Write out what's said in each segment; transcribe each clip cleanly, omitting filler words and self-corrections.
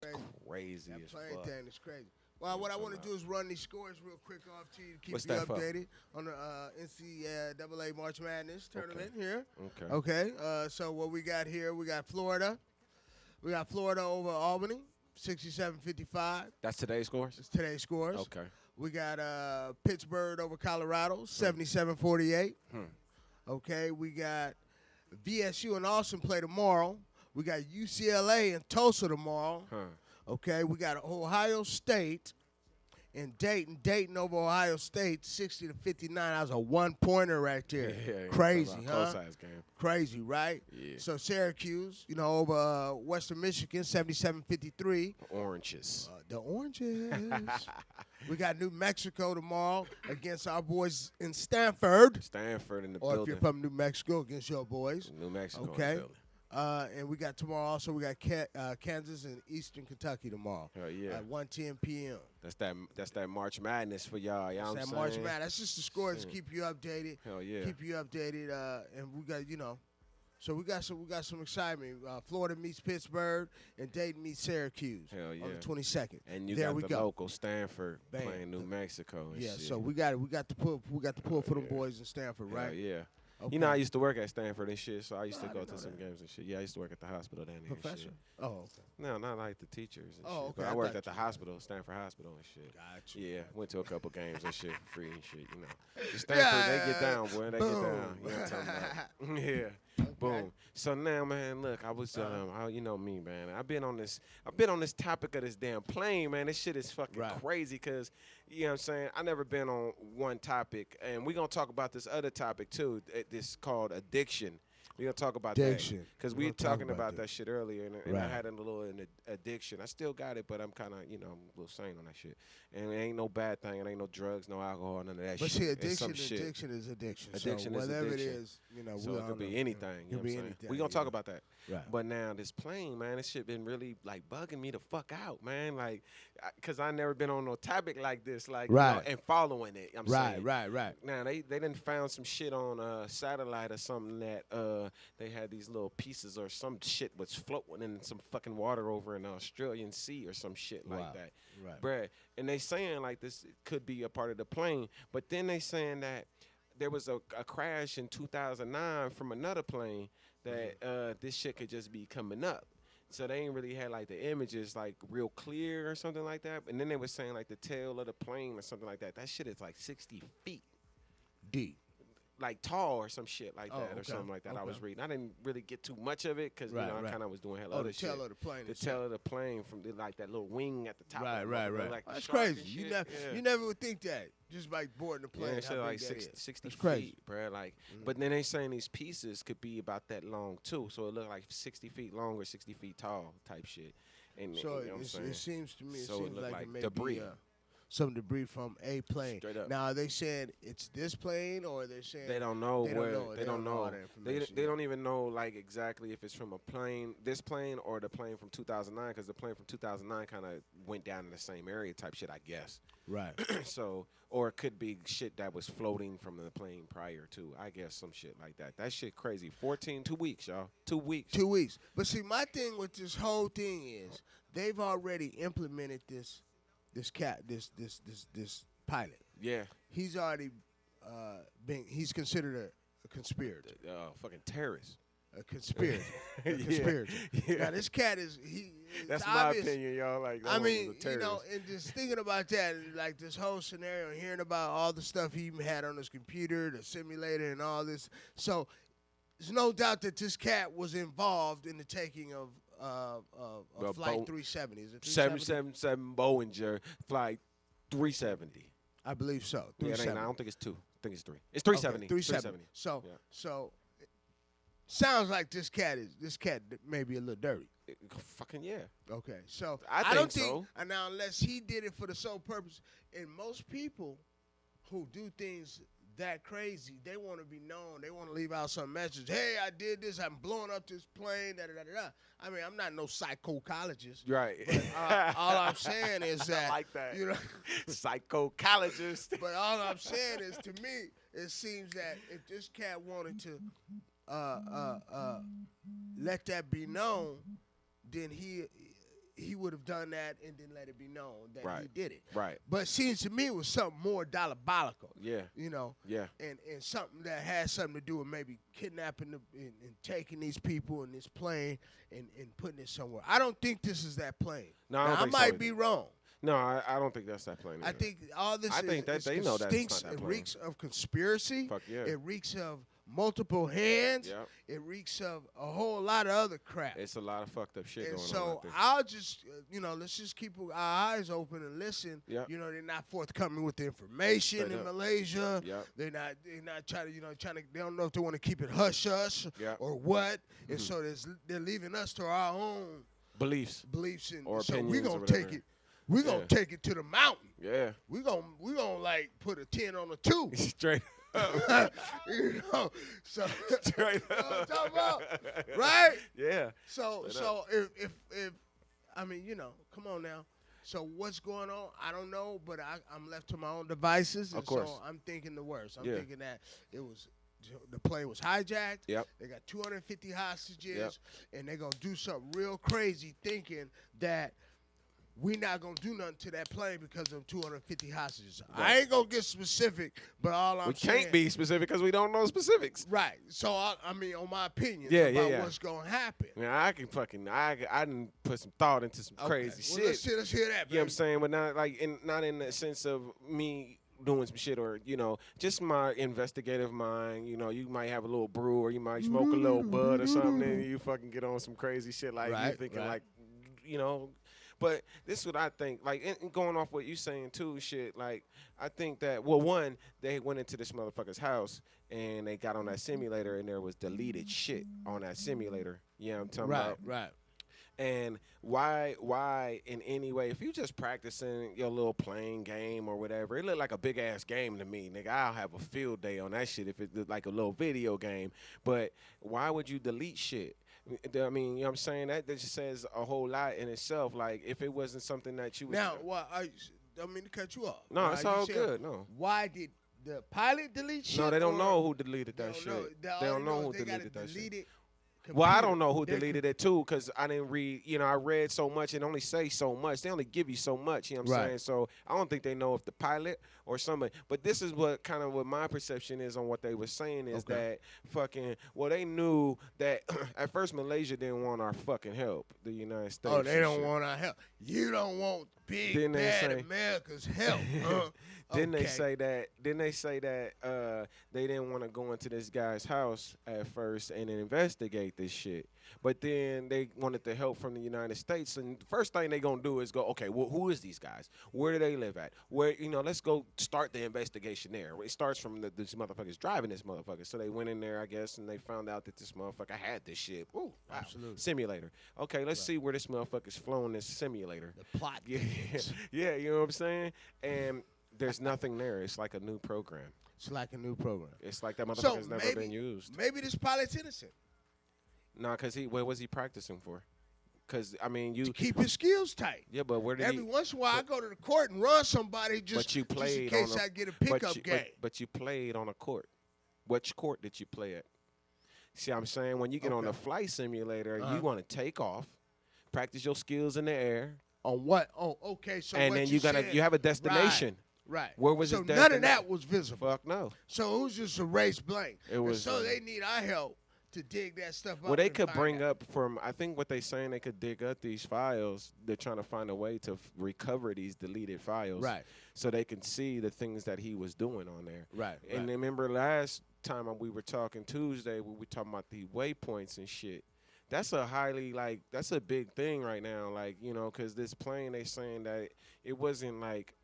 Crazy. Crazy That as plane fuck. thing is crazy. Well, what I want to do is run these scores real quick off to you to keep What's you that for? updated on the NCAA March Madness tournament here. Okay. Okay. So what we got here, we got Florida. We got Florida over Albany, 67-55. That's today's scores? That's today's scores. Okay. We got Pittsburgh over Colorado, 77-48. Okay. We got VSU and Austin play tomorrow. We got UCLA and Tulsa tomorrow. Okay, we got Ohio State and Dayton over Ohio State, 60-59. That was a one-pointer right there. Yeah, Crazy, huh? Close-sized game. Crazy, right? Yeah. So Syracuse, over Western Michigan, 77-53. Oranges. The Oranges. We got New Mexico tomorrow against our boys in Stanford. Stanford in the Or building. if you're from New Mexico, against your boys. New Mexico in the Okay. building. And we got tomorrow also, we got Kansas and Eastern Kentucky tomorrow. Hell yeah. At 1:10 p.m. That's that March Madness for y'all. Y'all That's know that what I'm March saying? Madness. That's just the scores to keep you updated. Hell yeah. Keep you updated. And we got, so we got some excitement. Florida meets Pittsburgh and Dayton meets Syracuse. Hell yeah. On the 22nd. And you there got we the go. local Stanford Bam. playing New Mexico and Yeah, shit. so we got the pull for them boys in Stanford, Hell right? yeah. Okay. You know, I used to work at Stanford and shit, so I used to I go didn't to know some that. games and shit. Yeah, I used to work at the hospital down there. Professor? And shit. Oh, okay. No, not like the teachers and Oh, shit. okay, But I I worked thought at the you- hospital, Stanford Hospital and shit. Gotcha. Yeah, went to a couple games and shit, free and shit, The Stanford, they get down, boy. They get down. You know what I'm talking about? Yeah. Boom. So now, man, look, I was, you know me, man. I've been on this topic of this damn plane, man. This shit is fucking crazy because, you know what I'm saying? I never been on one topic, and we're gonna talk about this other topic too. This called addiction. We're going to talk about Addiction. that. Because We're we were gonna talk talking about about that shit earlier, and I Right. had a little addiction. I still got it, but I'm kind of, I'm a little sane on that shit. And it ain't no bad thing. It ain't no drugs, no alcohol, none of that But shit. see, It's some addiction shit. is addiction. Addiction so is whatever addiction. it is, So we it all could be know. anything. It You could know what be I'm saying? anything. We're going to talk yeah. about that. Right. But now this plane, man, this shit been really, like, bugging me the fuck out, man. Like, because I never been on no topic like this, like, Right. and following it. I'm saying. Right. Now, they done found some shit on satellite or something that they had these little pieces or some shit was floating in some fucking water over in the Australian Sea or some shit like that. Right. Bruh. And they saying, like, this could be a part of the plane. But then they saying that there was a crash in 2009 from another plane that this shit could just be coming up. So they ain't really had like the images like real clear or something like that. And then they were saying like the tail of the plane or something like that. That shit is like 60 feet. Deep. Like tall or some shit like Oh, that or okay, something like that. I was okay. reading. I didn't really get too much of it because Right, I right. kind of was doing hell Oh, other the shit. tail of the plane. The itself. tail of the plane from like that little wing at the top. Right, of the right. motherfucker, like the That's shark and crazy. shit. You Yeah. never would think that just by boarding the plane. Yeah, how shit like big that 60, is. 60 That's crazy. feet, bro. Like, but then they saying these pieces could be about that long too, so it look like 60 feet long or 60 feet tall type shit. And So you know what I'm saying? it seems to me, So it seems look like, like it may debris. be some debris from a plane. Straight up. Now, are they saying it's this plane, or are they saying They don't know They don't where. know. They don't know. all that They information they yet. don't even know like exactly if it's from a plane, this plane, or the plane from 2009, because the plane from 2009 kind of went down in the same area type shit, I guess. Right. So, or it could be shit that was floating from the plane prior to, I guess, some shit like that. That shit crazy. 2 weeks, y'all. 2 weeks. 2 weeks. But see, my thing with this whole thing is they've already implemented this pilot. Yeah. He's already he's considered a conspirator. Fucking terrorist. A conspirator. A Yeah. conspirator. Yeah. Now this cat it's That's my obvious. opinion, y'all. Like, that I one mean, was a terrorist. and just thinking about that, like this whole scenario, hearing about all the stuff he had on his computer, the simulator, and all this. So there's no doubt that this cat was involved in the taking of The Flight boat- 370. Is it 370? 777 Boeing Flight 370. I believe so. Yeah, it ain't, 370. I don't think it's 2. I think it's 3. It's 370. Okay, 370. So, Yeah. so sounds like this cat may be a little dirty. Fucking yeah. Okay, so I don't think think so. and now unless he did it for the sole purpose, and most people who do things that crazy, they want to be known. They want to leave out some message. Hey, I did this. I'm blowing up this plane. Da da da da. I mean, I'm not no psychologist. Right. But, all I'm saying is that I like that. you know. Psychologist. But all I'm saying is, to me, it seems that if this cat wanted to let that be known, then he would have done that and then let it be known that he Right. did it. Right. But it seems to me it was something more diabolical. Yeah. You know. Yeah. And something that has something to do with maybe kidnapping and taking these people in this plane and putting it somewhere. I don't think this is that plane. No, I don't think so might either. be wrong. No, I don't think that's that plane. I think all this I think that they know that it's not that it plane. reeks of conspiracy. Fuck yeah. It reeks of multiple hands. Yep. It reeks of a whole lot of other crap. It's a lot of fucked up shit And going on so out there. I'll just, let's just keep our eyes open and listen. Yep. You know, they're not forthcoming with the information Straight in up. Malaysia. Yep. They're not trying to, they don't know if they want to keep it hush-hush Yep. or what. And Mhm. so they're leaving us to our own Beliefs. and Or so we're opinions or going to whatever. take it. We're going to take it to the mountain. Yeah. We're gonna like put a 10 on a 2. Straight up. So Straight you know what I'm up. talking about? Right? Yeah. So Straight if I mean, come on now. So what's going on? I don't know, but I'm left to my own devices, and Of course. so I'm thinking the worst. I'm Yeah. thinking that the plane was hijacked. Yep. They got 250 hostages, Yep. and they're gonna do something real crazy, thinking that we not gonna do nothing to that plane because of 250 hostages. Right. I ain't gonna get specific, but all I'm We saying, can't be specific because we don't know specifics. right. So I mean, on my opinion Yeah. what's gonna happen. Yeah, I can fucking I didn't put some thought into some crazy Well, shit. let's hear that. You know what Baby. I'm saying? But not in the sense of me doing some shit or, just my investigative mind. You might have a little brew or you might smoke a little bud or something and you fucking get on some crazy shit like you Right, thinking right. like, but this is what I think. Like, and going off what you saying too, shit. Like, I think that one, they went into this motherfucker's house and they got on that simulator and there was deleted shit on that simulator. You know what I'm talking about? Right. And why in any way, if you just practicing your little playing game or whatever, it looked like a big ass game to me, nigga. I'll have a field day on that shit if it looked like a little video game. But why would you delete shit? I mean, you know what I'm saying? That just says a whole lot in itself. Like, if it wasn't something that you was Now, I don't mean to cut you off. No, it's all said, good. No. Why did the pilot delete shit? No, they don't or know who deleted they that don't shit. know? They don't know who they gotta deleted that delete shit. it. Well, I don't Computer. know who Their deleted it too, because I didn't read. I read so much and only say so much. They only give you so much. You know what I'm Right. saying? So I don't think they know if the pilot or somebody. But this is what my perception is on what they were saying is that they knew that at first Malaysia didn't want our fucking help. The United States. Oh, they and don't shit. want our help. You don't want big Didn't they bad say- America's help. Huh? Didn't Okay. they say that? Didn't they say that they didn't want to go into this guy's house at first and investigate this shit? But then they wanted the help from the United States, and the first thing they gonna do is go, okay, well, who is these guys? Where do they live at? Where let's go start the investigation there. It starts from this motherfucker's driving this motherfucker. So they went in there, I guess, and they found out that this motherfucker had this shit. Ooh, wow. Absolutely. Simulator. Okay, let's see where this motherfucker's flown this simulator. The plot. Yeah, thickens. yeah, you know what I'm saying? And there's nothing there. It's like a new program. It's like a new program. It's like that So motherfucker's never been used. Maybe this pilot's innocent. Nah, because what was he practicing for? Because, I mean, To keep his skills tight. yeah, but where did Every he? once in a while, I go to the court and run somebody just, But you played just in case on a- I get a pickup game. But you played on a court. Which court did you play at? See what I'm saying? When you get on Okay. a flight simulator, Uh-huh. you want to take off, practice your skills in the air, On what? Oh, okay. So and what then you you have a destination. Right. Where was so his none of destination? that was visible. Fuck no. So it was just a race blank. It was, So they need our help to dig that stuff up. Well, they and could find bring out. up from, I think what they're saying, they could dig up these files. They're trying to find a way to recover these deleted files. Right. So they can see the things that he was doing on there. Right. And remember last time we were talking Tuesday, we were talking about the waypoints and shit. That's that's a big thing right now. Like, because this plane, they saying that it wasn't like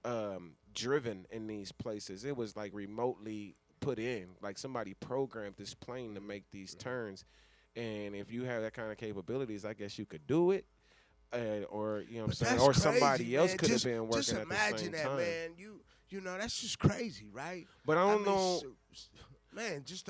driven in these places. It was like remotely put in. Like somebody programmed this plane to make these turns. And if you have that kind of capabilities, I guess you could do it. Or, you know what I'm But saying? that's Or crazy, somebody else man. could have Just- been working Just at the imagine same that, time. man. You know, that's just crazy, right? But I don't mean, know. Man, just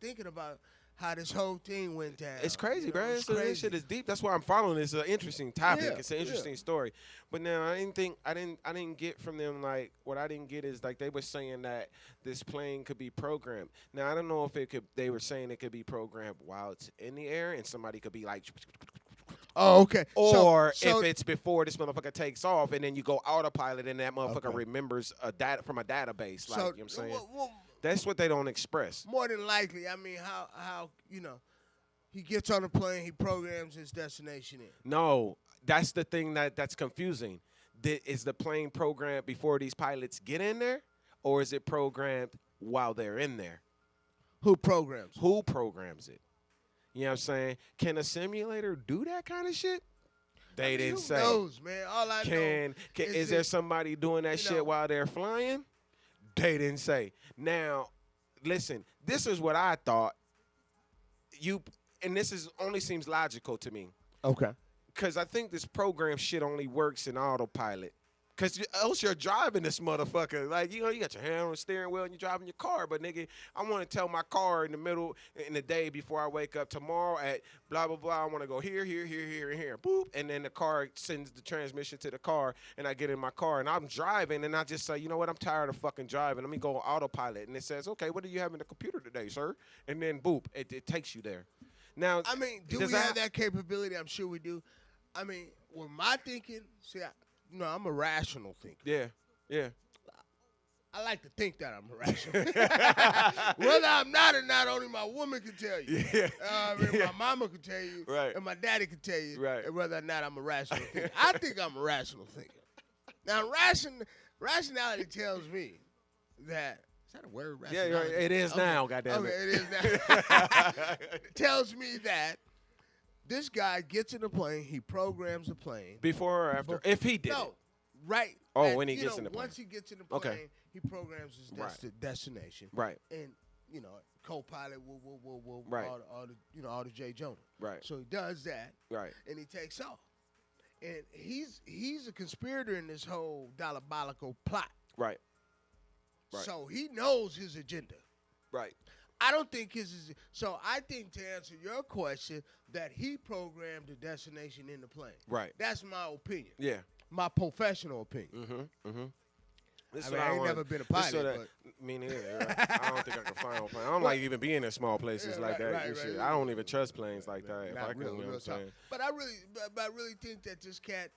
thinking about how this whole thing went down. It's crazy, you know, bro. it's This crazy. shit is deep. That's why I'm following this. It's an interesting topic. Yeah, It's an interesting story. But now I didn't get from them, like, what I didn't get is, like, they were saying that this plane could be programmed. Now I don't know if they were saying it could be programmed while it's in the air and somebody could be like Oh, okay. Or so if it's before this motherfucker takes off, and then you go autopilot, and that motherfucker remembers a data from a database. Like, you know what I'm saying? That's what they don't express. More than likely, I mean, how he gets on the plane, he programs his destination in. No, that's the thing that's confusing. Is the plane programmed before these pilots get in there, or is it programmed while they're in there? Who programs it? Who programs it? You know what I'm saying? Can a simulator do that kind of shit? They didn't say. Who knows, man? All I know is there somebody doing that shit while they're flying? They didn't say. Now, listen, this is what I thought. And this only seems logical to me. Okay. Because I think this program shit only works in autopilot. Because else you're driving this motherfucker. Like, you got your hand on the steering wheel and you're driving your car. But, nigga, I want to tell my car in the day before I wake up tomorrow at blah, blah, blah. I want to go here, here, here, here, and here. Boop. And then the car sends the transmission to the car. And I get in my car. And I'm driving. And I just say, you know what? I'm tired of fucking driving. Let me go autopilot. And it says, okay, what do you have in the computer today, sir? And then, boop, it takes you there. Now, I mean, do we have that capability? I'm sure we do. I mean, with my thinking, I'm a rational thinker. Yeah. I like to think that I'm rational. Whether I'm not or not, only my woman can tell you. Yeah. My mama can tell you. Right. And my daddy can tell you. Right. And whether or not I'm a rational thinker. I think I'm a rational thinker. Now, rationality tells me that. Is that a word? Yeah, it is now, goddammit. Okay, it is now. It tells me that this guy gets in the plane, he programs the plane. Before or after? If he did it. Right. Oh, when he gets in the plane. Once he gets in the plane, he programs his destination. Right. And, co-pilot will right. all the J. Jonah. Right. So he does that. Right. And he takes off. And he's a conspirator in this whole diabolical plot. Right. Right. So he knows his agenda. Right. I don't think so I think, to answer your question, that he programmed the destination in the plane. Right. That's my opinion. Yeah. My professional opinion. I ain't never been a pilot. Me neither. Right? I don't think I can fly on a plane. I don't like even being in small places like that. Right. I don't even trust planes like that. If I can, you know what I'm saying. But I really think that this cat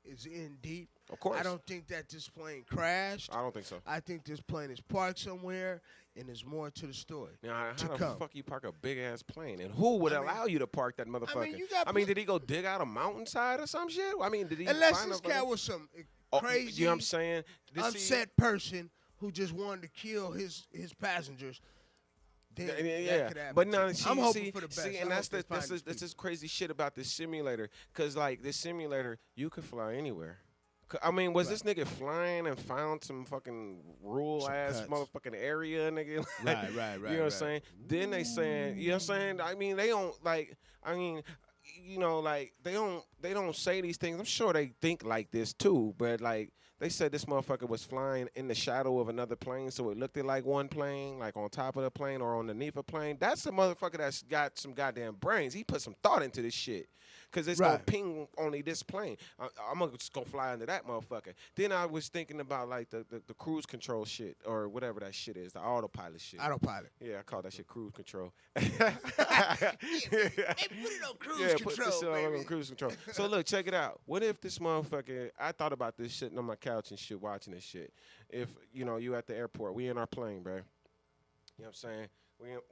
is in deep. Of course. I don't think that this plane crashed. I don't think so. I think this plane is parked somewhere, and there's more to the story. Now, how the fuck you park a big-ass plane? And who would allow you to park that motherfucker? Did he go dig out a mountainside or some shit? Did he Unless this cat was some crazy, you know what I'm saying? Upset person who just wanted to kill his passengers. That but no, I'm hoping for the best. And that's this crazy shit about this simulator. Because, like, this simulator, you could fly anywhere. Was this nigga flying and found some fucking rural-ass motherfucking area, nigga? Right. You know what I'm saying? Then they saying, you know what I'm saying? They don't, they don't say these things. I'm sure they think like this, too. But, like, they said this motherfucker was flying in the shadow of another plane, so it looked like one plane, like on top of the plane or underneath a plane. That's a motherfucker that's got some goddamn brains. He put some thought into this shit. Because it's going to ping only this plane. I'm going to just go fly under that motherfucker. Then I was thinking about, like, the cruise control shit or whatever that shit is, the autopilot shit. Autopilot. Yeah, I call that shit cruise control. Hey, put it on cruise control, put this shit baby. on cruise control. So, look, check it out. What if this motherfucker, I thought about this shit on my couch and shit, watching this shit. If, you at the airport, we in our plane, bro. You know what I'm saying?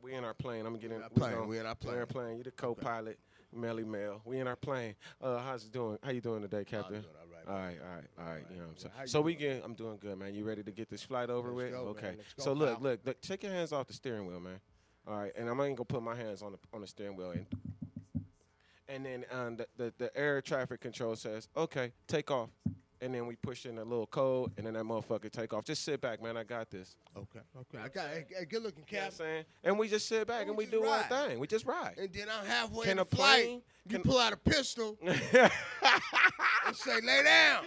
We in our plane. I'm getting we in our plane. You the co-pilot. Melle Mel, we in our plane. How's it doing? How you doing today, Captain? I'm doing all right. All right. You know what I'm saying? I'm doing good, man. You ready to get this flight over with? Okay. So look, take your hands off the steering wheel, man. All right, and I'm ain't gonna put my hands on the steering wheel, and then the air traffic control says, okay, take off. And then we push in a little code, and then that motherfucker take off. Just sit back, man. I got this. Okay. I got a good-looking cap. You know what I'm saying? And we just sit back and we do our thing. We just ride. And then I'm halfway in the flight. You pull out a pistol and say, lay down.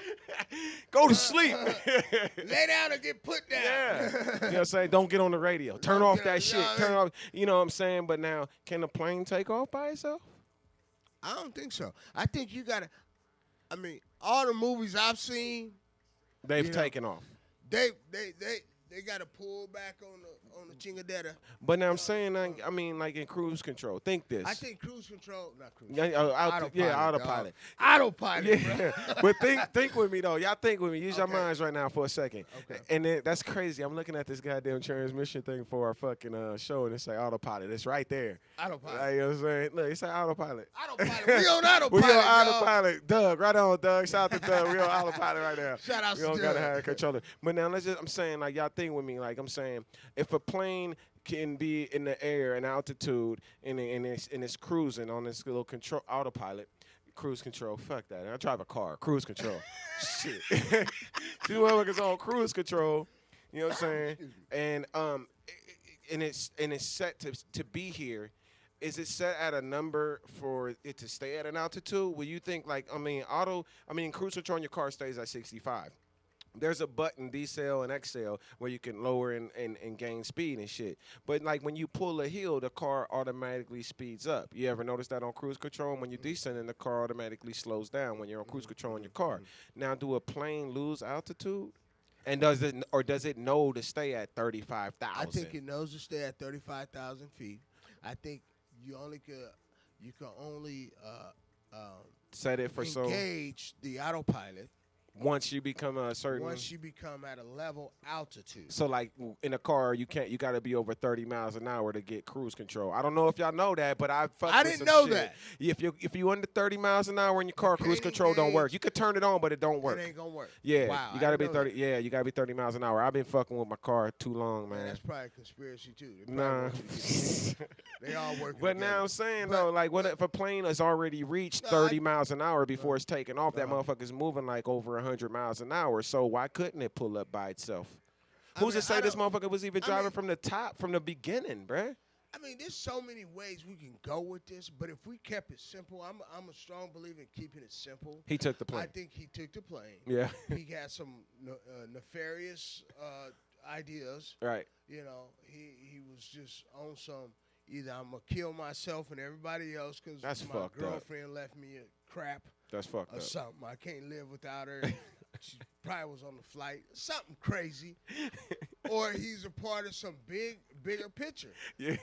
Go to sleep. Lay down and get put down. Yeah. You know what I'm saying? Don't get on the radio. Turn off that shit. Turn off. You know what I'm saying? But now, can the plane take off by itself? I don't think so. I think you got to. all the movies I've seen, they've taken off. They they got to pull back on the chingadera. But now I'm saying, I mean, like in cruise control. Think this. I think cruise control, not cruise Yeah, control. autopilot. Autopilot, Yeah, bro. but think with me though. Y'all think with me. Use your Okay. minds right now for a second. Okay. And then, that's crazy. I'm looking at this goddamn transmission thing for our fucking show, and it say autopilot. It's right there. Autopilot. Like, you know what I'm saying? Look, it say autopilot. Autopilot. We on autopilot. We on y'all. autopilot. Doug, right on, Doug. Shout out to Doug. We on autopilot right now. Shout out We to don't gotta Doug. have a controller. But now I'm saying, like, y'all think with me. Like, I'm saying, if a plane can be in the air and altitude and it's cruising on this little control autopilot, cruise control. Fuck that. I drive a car. Cruise control. Shit. Two motherfuckers on cruise control. You know what I'm saying? And it's set to be here. Is it set at a number for it to stay at an altitude? Will you think like cruise control on your car stays at 65? There's a button, decel and excel, where you can lower and gain speed and shit. But like when you pull a hill, the car automatically speeds up. You ever notice that on cruise control? When you're descending, the car automatically slows down when you're on cruise control in your car. Now, do a plane lose altitude? And does it know to stay at 35,000? I think it knows to stay at 35,000 feet. I think you can only set it for engage the autopilot once you become a certain. Once you become at a level altitude. So like in a car, you got to be over 30 miles an hour to get cruise control. I don't know if y'all know that, but I didn't know that. If you under 30 miles an hour in your car, cruise control don't work. You could turn it on, but it don't work. It ain't gonna work. Yeah, wow, you gotta be 30. Yeah, you gotta be 30 miles an hour. I've been fucking with my car too long, man. That's probably a conspiracy too. Nah. They all work. But now I'm saying though, like, what if a plane has already reached 30 miles an hour before it's taking off? That motherfucker's moving like over 100 miles an hour. So why couldn't it pull up by itself? Who's to say this motherfucker was even driving from the top from the beginning, bruh? I mean, there's so many ways we can go with this, but if we kept it simple, I'm a strong believer in keeping it simple. He took the plane. I think he took the plane. Yeah. He had some nefarious ideas. Right. You know, he was just on some. Either I'm gonna kill myself and everybody else because my girlfriend left me a crap. That's fucked or up. Something. I can't live without her. She probably was on the flight. Something crazy. Or he's a part of some bigger picture. Yeah.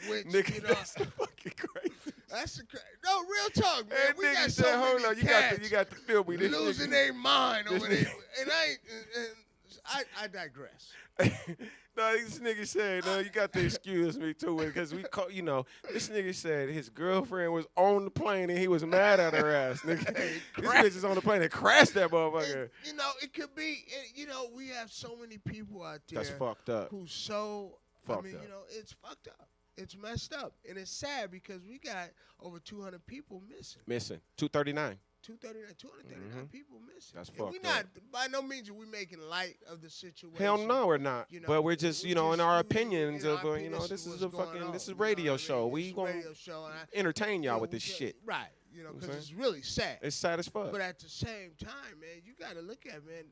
Which, nigga, you know, that's fucking crazy. That's no real talk, man. Hey, we nigga got said, so hold many on, you got to feel me. This losing nigga, their mind this over there. nigga. And I digress. No, this nigga said, no, you got to excuse me too, because this nigga said his girlfriend was on the plane and he was mad at her ass, nigga. This bitch is on the plane and crashed that motherfucker. And, it could be, we have so many people out there. That's fucked up. Who's so, fucked up. It's fucked up. It's messed up. And it's sad because we got over 200 people missing. 239. 239 people missing. That's and fucked we not, up. By no means are we making light of the situation. Hell no, we're not. But we're just, in our opinions of, this is a fucking, this is a radio show. We gonna entertain y'all with this shit. Right. Because it's really sad. It's sad as fuck. But at the same time, man, you got to look at, man,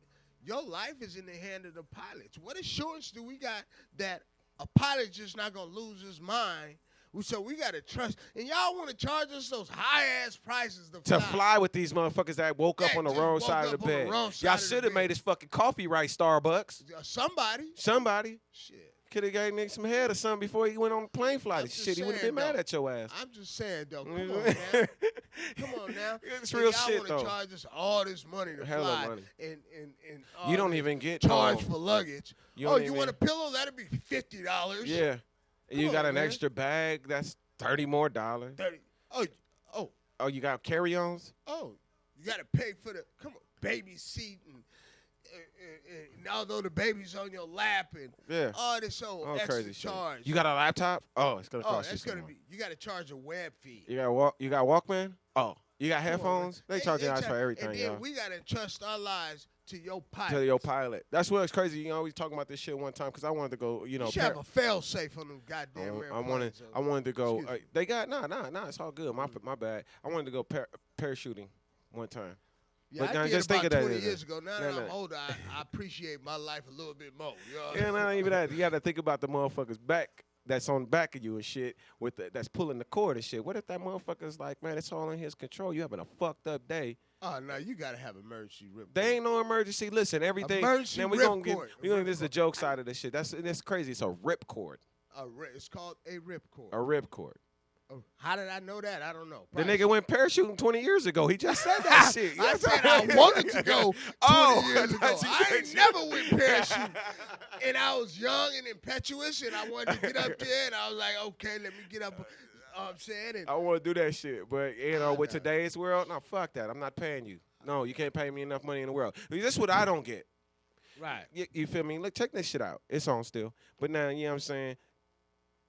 your life is in the hand of the pilots. What assurance do we got that a pilot just not going to lose his mind? So we got to trust. And y'all want to charge us those high-ass prices to fly with these motherfuckers that woke up on the wrong side of the bed. Y'all should have made his fucking coffee right, Starbucks. Somebody. Shit. Could have gave nigga some head or something before he went on the plane flight. Shit, he would have been mad at your ass. I'm just saying, though. Come on, now. Come on, now. It's real shit, though. Y'all want to charge us all this money to fly. Money. And you don't even get charge for luggage. You want a pillow? That'll be $50. Yeah. You got an extra bag, that's $30 more. 30. Oh, you got carry-ons? Oh, you got to pay for the baby seat and although the baby's on your lap and all this extra crazy charge. Shit. You got a laptop? Oh, it's gonna cost you. That's gonna be. You got to charge a web fee. You got Walkman? Oh, you got headphones? They charge you for everything, and then we gotta trust our lives to your pilot. To your pilot. That's what's crazy. We talking about this shit one time because I wanted to go. You should have a fail safe on them goddamn airplanes. I wanted to go. They got It's all good. My bad. I wanted to go parachuting one time. Yeah, but I did just about think of 20 years ago. Now that I'm older, I appreciate my life a little bit more. Not even that. You got to think about the motherfuckers back that's on the back of you and shit that's pulling the cord and shit. What if that motherfucker's like, man, it's all in his control. You having a fucked up day. Oh no, you gotta have emergency ripcord. They ain't no emergency. Listen, everything. Emergency now we rip gonna get. cord. We gonna. This is the joke side of this shit. That's crazy. It's a rip cord. It's called a ripcord. A rip cord. How did I know that? I don't know. The nigga went parachuting 20 years ago. He just said that shit. I said I wanted to go 20 years ago. I ain't you. never went parachuting. And I was young and impetuous, and I wanted to get up there, and I was like, okay, let me get up. I'm saying it. I want to do that shit. But, with today's world, no, fuck that. I'm not paying you. No, you can't pay me enough money in the world. This is what I don't get. Right. You feel me? Look, check this shit out. It's on still. But now, you know what I'm saying?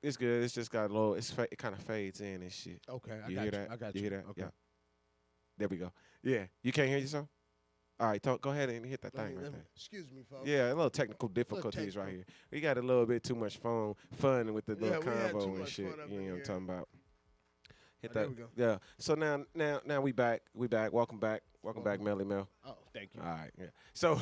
It's good. It's just got a little. It kind of fades in and shit. Okay, I you got hear you. that? I got you. you. Hear that? Okay. Yeah. There we go. Yeah. You can't hear yourself? All right. Go ahead and hit that thing right there. Excuse me, folks. Yeah, a little technical difficulties right here. We got a little bit too much fun with the little convo and shit. You know what I'm talking about? Hit that. There we go. Yeah. So now we back. We back. Welcome back. Welcome back, Melle Mel. Oh, thank you. All right. Yeah. So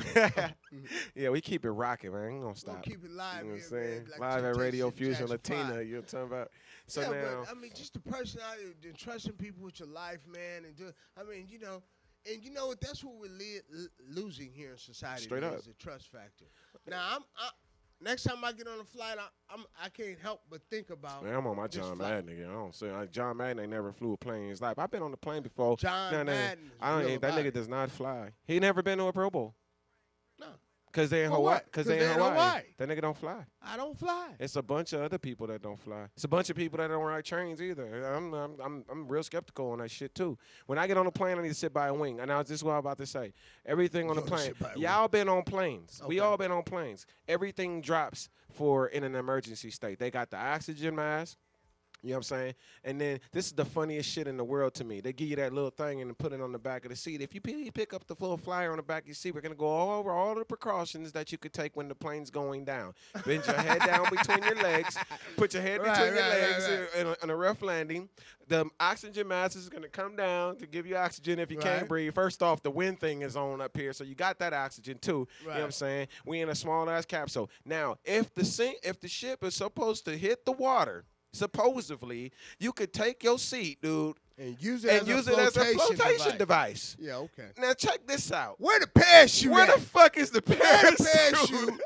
yeah, we keep it rocking, man. Ain't gonna stop. We'll keep it live. You know what I'm here, saying? man, like Live at Radio Temptation Fusion Jackson Latina. 5. You know what I'm talking about? So yeah, now, but I mean, just the personality and trusting people with your life, man, and I mean, and you know what? That's what we're losing here in society. Straight up. Is the trust factor. Now, next time I get on a flight, I can't help but think about. Man, I'm on my John Madden again. I don't say John Madden ain't never flew a plane in his life. I've been on the plane before. John Madden. That nigga does not fly. He never been to a Pro Bowl. No. Cause they in Hawaii. Because they in Hawaii. That nigga don't fly. I don't fly. It's a bunch of other people that don't fly. It's a bunch of people that don't ride trains either. I'm real skeptical on that shit too. When I get on a plane, I need to sit by a wing. And this is what I'm about to say. Everything on the plane. Y'all been on planes. Okay. We all been on planes. Everything drops in an emergency state. They got the oxygen mask. You know what I'm saying? And then this is the funniest shit in the world to me. They give you that little thing and put it on the back of the seat. If you pick up the little flyer on the back of your seat, we're going to go all over all the precautions that you could take when the plane's going down. Bend your head down between your legs. Put your head between your legs in a rough landing. The oxygen mask is going to come down to give you oxygen if you can't breathe. First off, the wind thing is on up here, so you got that oxygen too. You know what I'm saying? We in a small-ass capsule. Now, if the ship is supposed to hit the water, supposedly, you could take your seat, dude, and use it as a flotation device. Yeah, okay. Now check this out. Where the parachute? Where the fuck is the parachute?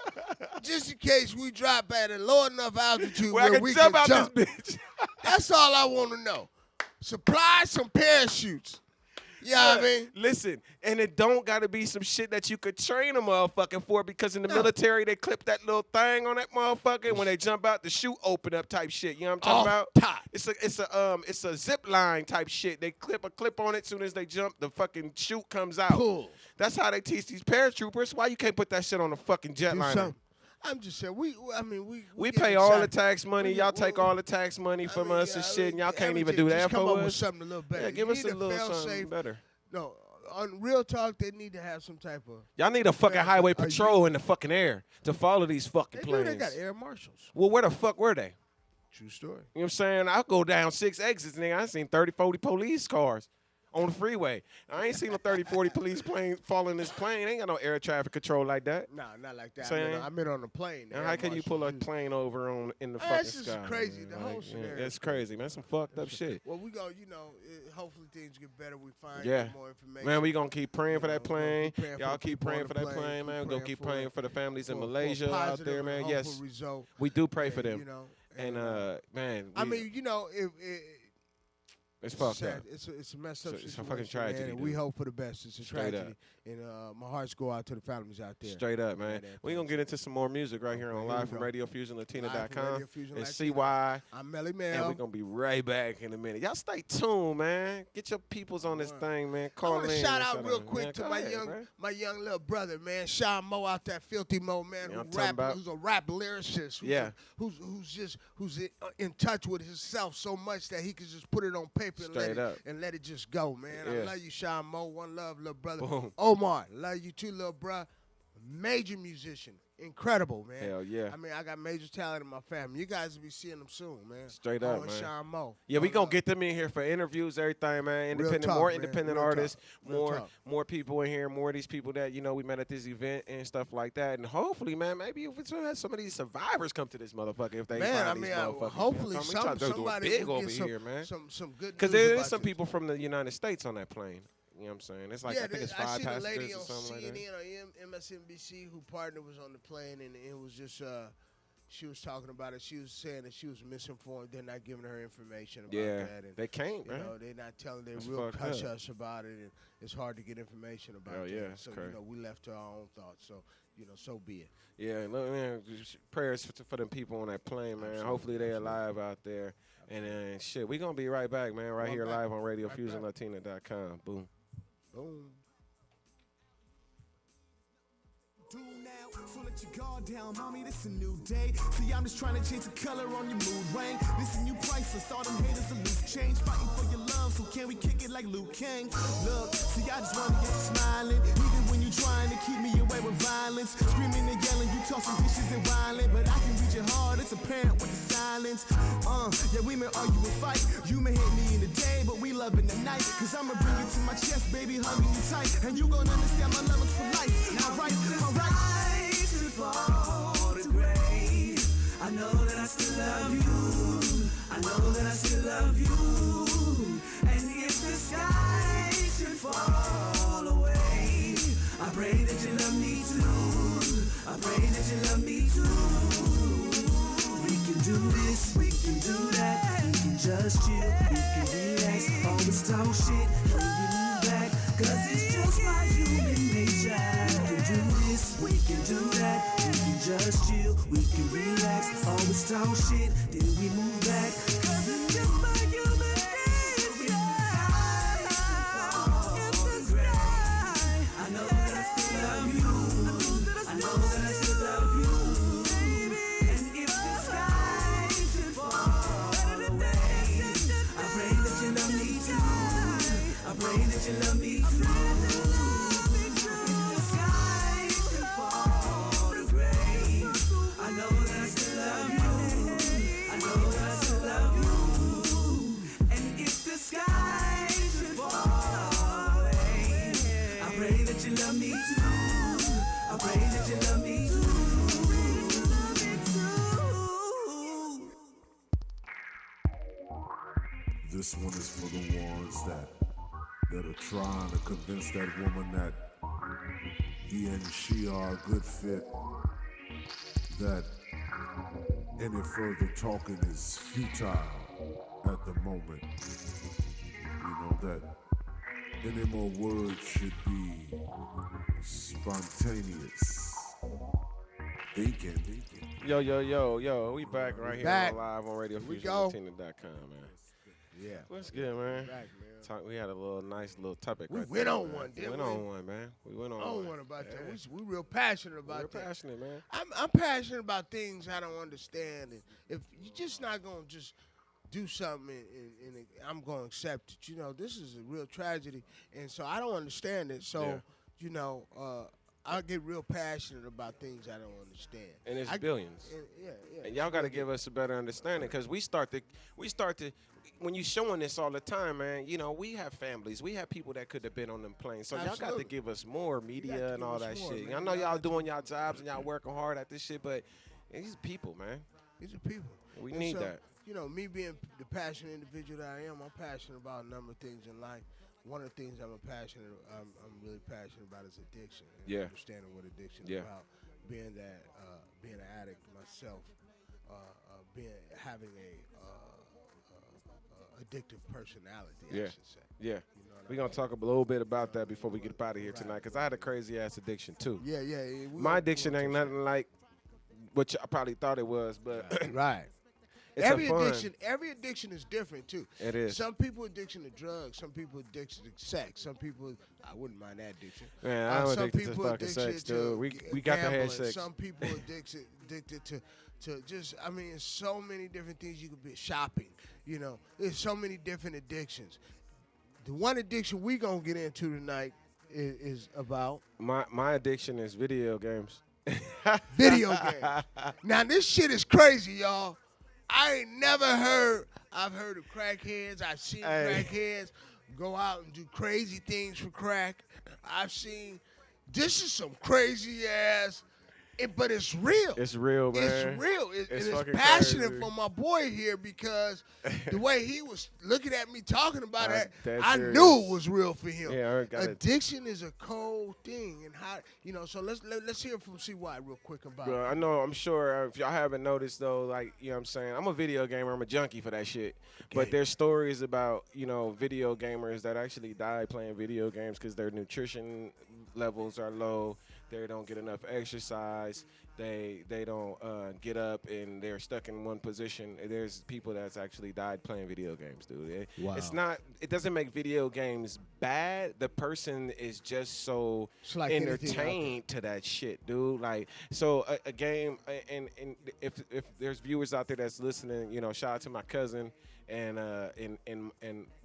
Just in case we drop at a low enough altitude where we can jump. This bitch. That's all I want to know. Supply some parachutes. You know what I mean? Listen, and it don't got to be some shit that you could train a motherfucker for, because in the military, they clip that little thing on that motherfucker. When they jump out, the chute open up type shit. You know what I'm talking about? Top. It's a zip line type shit. They clip a clip on it. As soon as they jump, the fucking chute comes out. Cool. That's how they teach these paratroopers. Why you can't put that shit on a fucking jetliner? I'm just saying, we pay all the tax money. Y'all take all the tax money from us and shit, and y'all can't even do that for us. Come up with something a little better. Yeah, give us a little something better. No, on Real Talk, they need to have some type of. Y'all need a fucking highway patrol in the fucking air to follow these fucking planes. They got air marshals. Well, where the fuck were they? True story. You know what I'm saying? I'll go down 6 exits, nigga. I seen 30, 40 police cars on the freeway. I ain't seen no 30, 40 police planes following this plane. Ain't got no air traffic control like that. Nah, not like that. I mean on the plane. And how can you pull a plane over in the fucking sky? That's just crazy. The whole scenario. It's crazy, man. Some fucked up shit. Well, we go, hopefully things get better. We find more information. Man, we going to keep praying for that plane. Y'all keep praying for that plane, man. We're going to keep praying for the families in Malaysia out there, man. Yes, we do pray for them. And, man. I mean, if it's fucked up. It's a messed up situation. It's a fucking tragedy. Man, we hope for the best. It's a tragedy. And my hearts go out to the families out there. Straight up, man. We're going to get into some more music right here on Live from RadioFusionLatina.com. And CY. I'm Melle Mel. And we're going to be right back in a minute. Y'all stay tuned, man. Get your peoples on this thing, man. Call in. I want to shout out real quick to my young little brother, man. Sean Mo out that Filthy Mo, man, who's a rap lyricist. Who's in touch with himself so much that he can just put it on paper and let it just go, man. I love you, Sean Mo. One love, little brother. Boom. Omar, love you too, little bro. Major musician. Incredible, man. Hell yeah. I mean, I got major talent in my family. You guys will be seeing them soon, man. Straight up, man. Sean Mo. Yeah, we going to get them in here for interviews, everything, man. More independent artists, more people in here, more of these people that, we met at this event and stuff like that. And hopefully, man, maybe if we have some of these survivors come to this motherfucker if they find these motherfuckers. Hopefully somebody big over here, man. Some good news. Because there is some people from the United States on that plane. You know what I'm saying? It's like Yeah, I think it's I 5 seen a passengers lady or on something like that. CNN or MSNBC who partner was on the plane, and it was just she was talking about it. She was saying that she was misinformed. They're not giving her information about that. And, they can't, you man. know, they're not telling. They're That's real fucked hush up. hush about it, and it's hard to get information about Oh, that. yeah, it's So crazy. you know, we left to our own thoughts. So you know, so be it. Yeah, look, man, just prayers for them people on that plane, man. Absolutely, Hopefully they're absolutely. alive out there. And then, shit, we going to be right back, man, right here live on Right RadioFusionLatina.com. Boom. Boom. Do now, so let your guard down, mommy, this a new day. See, I'm just trying to change the color on your mood ring. This a new priceless, all them haters a loose change. Fighting for your love, so can we kick it like Liu Kang? Look, see, I just wanna get you smiling. Even when you trying to keep me away with violence. Screaming and yelling, you tossing dishes and wildin'. But I can read your heart, it's apparent with the silence. Yeah, we may argue and fight. You may hate me in the day, but we love in the night. Cause I'ma bring you to my chest, baby, hugging you tight. And you gon' understand my love is for life. Alright, alright. To fall to grave. I know that I still love you. I know that I still love you. And if the sky should fall away, I pray that you love me too. I pray that you love me too. We can do this, we can do that. We can just chill, we can relax. Always talk shit when we move back. Cause it's just my human nature. We can do this, we can do that. We can just chill, we can relax. Always talk shit, then we move back. Cause it's just my human nature. I know that I still love you. I know that I still love you. And if the sky should fall away, I pray that you love me too. I pray that you love me too. Love me too. I pray that you love me too. This one is for the ones that are trying to convince that woman that he and she are a good fit, that any further talking is futile at the moment. You know that any more words should be spontaneous thinking. Yo, we back right here back. on live on we go. RadioFusionLatina.com, man. Yeah. What's good, man? Back, man. We had a nice little topic. We right went there, on man. one, didn't We we? went on one, man. We went on I one. want about Yeah. that. We real passionate about We're that. passionate, man. I'm passionate about things I don't understand, and if you're just not gonna just do something and I'm gonna accept it, you know, this is a real tragedy, and so I don't understand it. So, Yeah. you know, I get real passionate about things I don't understand. And it's billions. Yeah. And y'all got to give us a better understanding because we start to, when you showing this all the time, man, you know, we have families. We have people that could have been on them planes. So y'all got to Absolutely. give us more media and give all us that more, shit. man. I know Y'all y'all got to doing y'all jobs and y'all working hard at this shit, but these people, man. These are people. We And need so, that. You know, me being the passionate individual that I am, I'm passionate about a number of things in life. One of the things I'm really passionate about is addiction. And Yeah. understanding what addiction Yeah. is about. Being an addict myself, having a addictive personality, Yeah. I should say. Yeah. You know what We're I going to talk a little bit about that before we get up out of here tonight because I had a crazy ass addiction too. Yeah. My addiction ain't nothing like what I probably thought it was, but Right. it's every a fun. addiction is different too. It is. Some people addiction to drugs. Some people addiction to sex. Some people, I wouldn't mind that addiction. Man, I'm some addicted to people fucking addicted sex, to dude. We got to have gambling. sex. Some people addicted to just, I mean, it's so many different things you could be. Shopping, you know, there's so many different addictions. The one addiction we gonna get into tonight is about My addiction is video games. video games. Now this shit is crazy, y'all. I ain't never heard. I've heard of crackheads. I've seen Hey. crackheads go out and do crazy things for crack. I've seen. This is some crazy ass But it's real. It's real, man. It's real. It's and fucking it's passionate crazy. from my boy here because the way he was looking at me talking about it, Dead I serious. knew it was real for him. Yeah, I got it. Addiction is a cold thing, and how So let's hear from CY real quick about Bro, it. I know, I'm sure if y'all haven't noticed though, like, you know what I'm saying, I'm a video gamer, I'm a junkie for that shit. But there's stories about, video gamers that actually die playing video games because their nutrition levels are low, they don't get enough exercise, they don't get up and they're stuck in one position. There's people that's actually died playing video games, dude. It doesn't make video games bad. The person is just so like entertained to that shit, dude. Like, so a game, and if there's viewers out there that's listening, shout out to my cousin and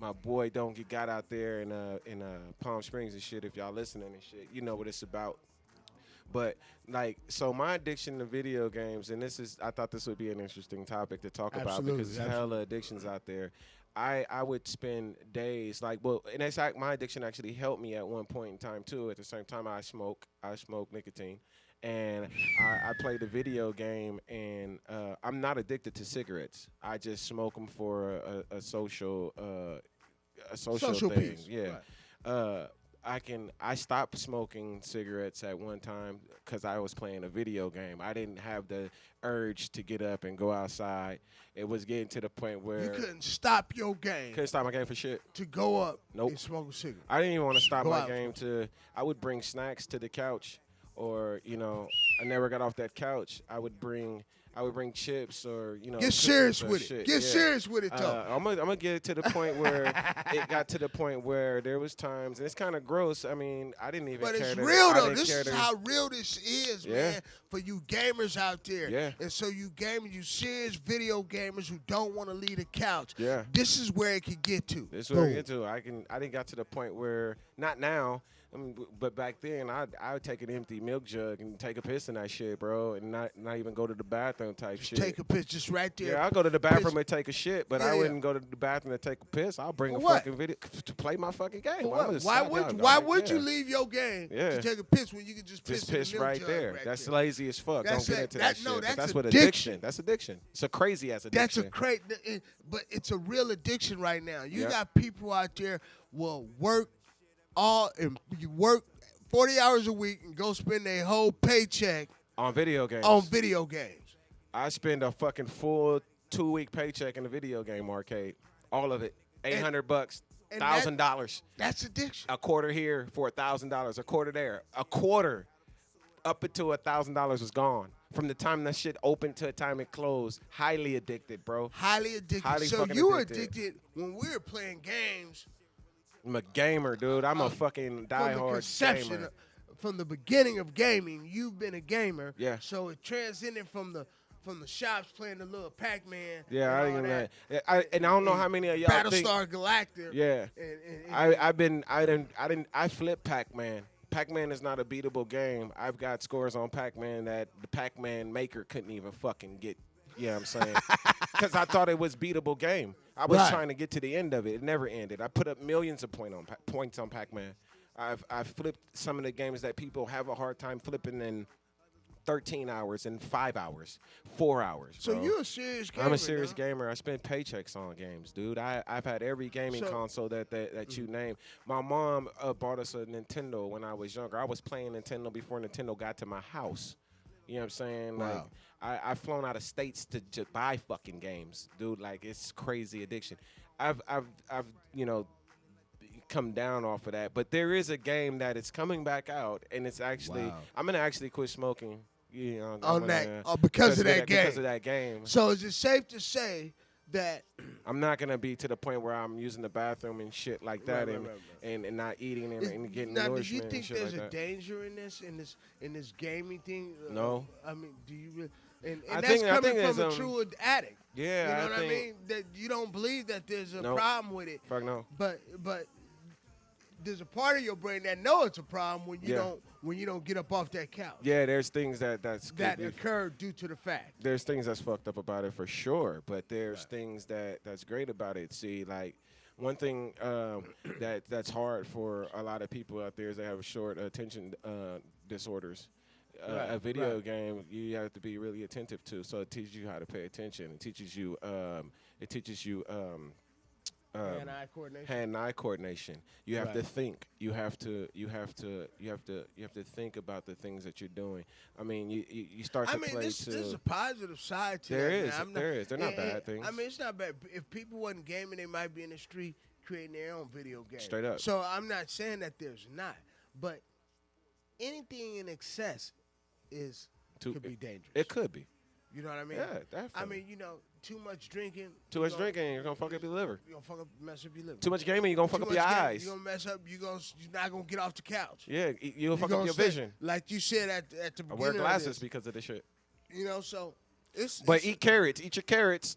my boy Don't Got out there in Palm Springs and shit. If y'all listening and shit, you know what it's about. But like, so my addiction to video games, and I thought this would be an interesting topic to talk about because there's hella addictions out there. I would spend days my addiction actually helped me at one point in time too. At the same time, I smoke nicotine, and I play the video game, and I'm not addicted to cigarettes. I just smoke them for a social thing. Piece. Yeah. Right. I stopped smoking cigarettes at one time because I was playing a video game. I didn't have the urge to get up and go outside. It was getting to the point where You couldn't stop your game couldn't stop my game for shit. to go up Nope. and smoke a cigarette. I didn't even want to stop Go my out. game I would bring snacks to the couch, or I never got off that couch. I would bring chips or Get serious cookies or with it. shit. Get Yeah. serious with it, though. I'm gonna get it to the point where it got to the point where there was times, and it's kind of gross. I mean, I didn't even But care it's to- real, I though. didn't This care is to- how real this is, Yeah. man, for you gamers out there. Yeah. And so you serious video gamers who don't want to leave the couch. Yeah. This is where it could get to. This is where I Boom. get to. I didn't got to the point where, not now, but back then I would take an empty milk jug and take a piss in that shit, bro, and not even go to the bathroom type shit. Take a piss just right there. Yeah, I'll go to the bathroom Piss. and take a shit, but Yeah, I yeah. wouldn't go to the bathroom to take a piss. I'll bring a For what? fucking video to play my fucking game. Why, I'm just why sat would down, why dog. would Yeah. you leave your game Yeah. to take a piss when you can just piss Just in the piss milk right jug there. right That's there? lazy as fuck. That's Don't get it. into That- that, no, shit. that's But that's what addiction. addiction. That's addiction. It's a crazy ass That's addiction. a but it's a real addiction right now. You Yep. got people out there will work 40 hours a week and go spend their whole paycheck On video games. on video games. I spend a fucking full 2-week paycheck in the video game arcade. All of it. $800, and $1,000. That's addiction. A quarter here for $1,000. A quarter there. A quarter up until $1,000 was gone. From the time that shit opened to the time it closed. Highly addicted, bro. Highly addicted. Highly so fucking you were addicted. addicted when we were playing games I'm a gamer, dude. I'm a fucking from the diehard conception, gamer. from the beginning of gaming. You've been a gamer. Yeah. So it transcended from the shops playing the little Pac-Man. Yeah, I and all didn't that. I don't know how many of y'all think. Battlestar Galactica. Yeah. And I flipped Pac-Man. Pac-Man is not a beatable game. I've got scores on Pac-Man that the Pac-Man maker couldn't even fucking get. You know what I'm saying? Because I thought it was beatable game. I was Right. trying to get to the end of it. It never ended. I put up millions of points on Pac-Man. I've flipped some of the games that people have a hard time flipping in 13 hours, in 5 hours, 4 hours. so bro. you're a serious gamer. I'm a serious huh? gamer. I spend paychecks on games, dude. I've had every gaming So- console that you name. My mom bought us a Nintendo when I was younger. I was playing Nintendo before Nintendo got to my house. You know what I'm saying? Wow. Like I've flown out of states to buy fucking games, dude. Like, it's crazy addiction. I've come down off of that, but there is a game that is coming back out, and it's actually Wow. I'm gonna actually quit smoking. You know, On that, because of that game. Because of that game. So is it safe to say that I'm not gonna be to the point where I'm using the bathroom and shit like that, Right, and, right, and not eating and getting now, do nourishment you think and shit there's like a that. danger in this gaming thing? No. I mean, do you really? And I that's think coming there's, from a true addict. Yeah, You know what I think, mean? That you don't believe that there's a Nope. problem with it. Fuck no. But there's a part of your brain that know it's a problem when you Yeah. don't get up off that couch. Yeah, there's things that occurred due to the fact. there's things that's fucked up about it for sure, but there's things that's great about it. See, like, one thing that's hard for a lot of people out there is they have short attention disorders. a video game you have to be really attentive to. So it teaches you how to pay attention. It teaches you Hand-eye coordination. Hand-eye coordination. You have to think. You have to think about the things that you're doing. I mean, you start to play there's a positive side to there that. is. There is. They're not bad things. I mean, it's not bad. If people wasn't gaming, they might be in the street creating their own video games. Straight up. So I'm not saying that there's not, but anything in excess could be dangerous. It could be. You know what I mean? Yeah, definitely. I mean, too much drinking. You're gonna fuck up your liver. You're gonna mess up your liver. Too much gaming, you're gonna fuck up your eyes. You're gonna mess up. You're not gonna get off the couch. Yeah, you'll fuck up your vision. Like you said at the beginning. I wear glasses of this, because of this shit. So it's. But eat carrots. Eat your carrots.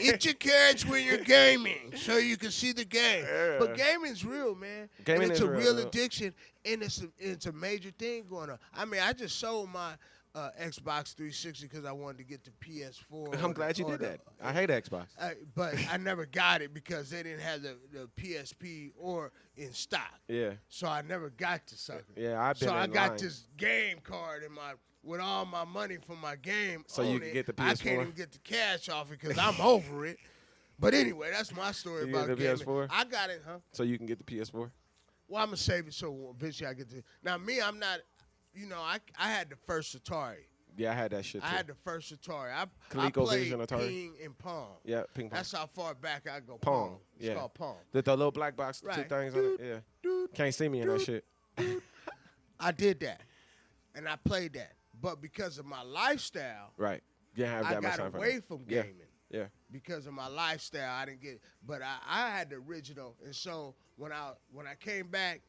Eat your carrots when you're gaming, so you can see the game. Yeah. But gaming's real, man. Gaming and it's is a real real. addiction, and it's a major thing going on. I mean, I just sold my Xbox 360 because I wanted to get the PS4. I'm glad you did that. I hate Xbox. But I never got it because they didn't have the PSP or in stock. Yeah. So I never got the sucker. Yeah, I've been So I in got line. this game card with all my money from my game. So you can get the I PS4? can't even get the cash off it because I'm over it. But anyway, that's my story You about get the gaming. PS4? I got it, huh? So you can get the PS4? Well, I'm gonna save it so eventually I get to. Now me, I'm not. I had the first Atari. Yeah, I had that shit too. I had the first Atari. I ColecoVision played Atari. ping and pong. Yeah, ping pong. That's how far back I go. Pong. It's Yeah. called pong. The little black box, two Right. things on it. Yeah. Can't see me in that shit. I did that, and I played that. But because of my lifestyle, Right. You didn't have I that much got time for away that. from Yeah. gaming. Yeah. Because of my lifestyle, I didn't get. But I had the original, and so when I came back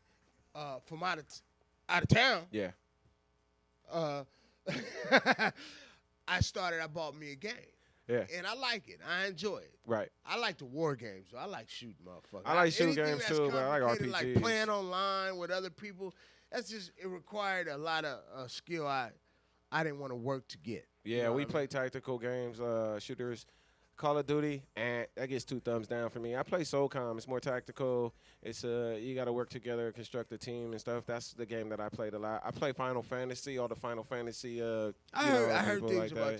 from out of town, Yeah. I bought me a game. Yeah. And I like it. I enjoy it. Right. I like the war games. So I like shooting motherfuckers. I like shooting Anything games that's too, but I like complicated, RPGs. Like playing online with other people. It required a lot of skill I didn't want to work to get. Yeah, You know we what I play mean? tactical games, shooters, Call of Duty, and that gets 2 thumbs down for me. I play SOCOM. It's more tactical. It's you got to work together, construct a team and stuff. That's the game that I played a lot. I play Final Fantasy, all the Final Fantasy. I heard people things like about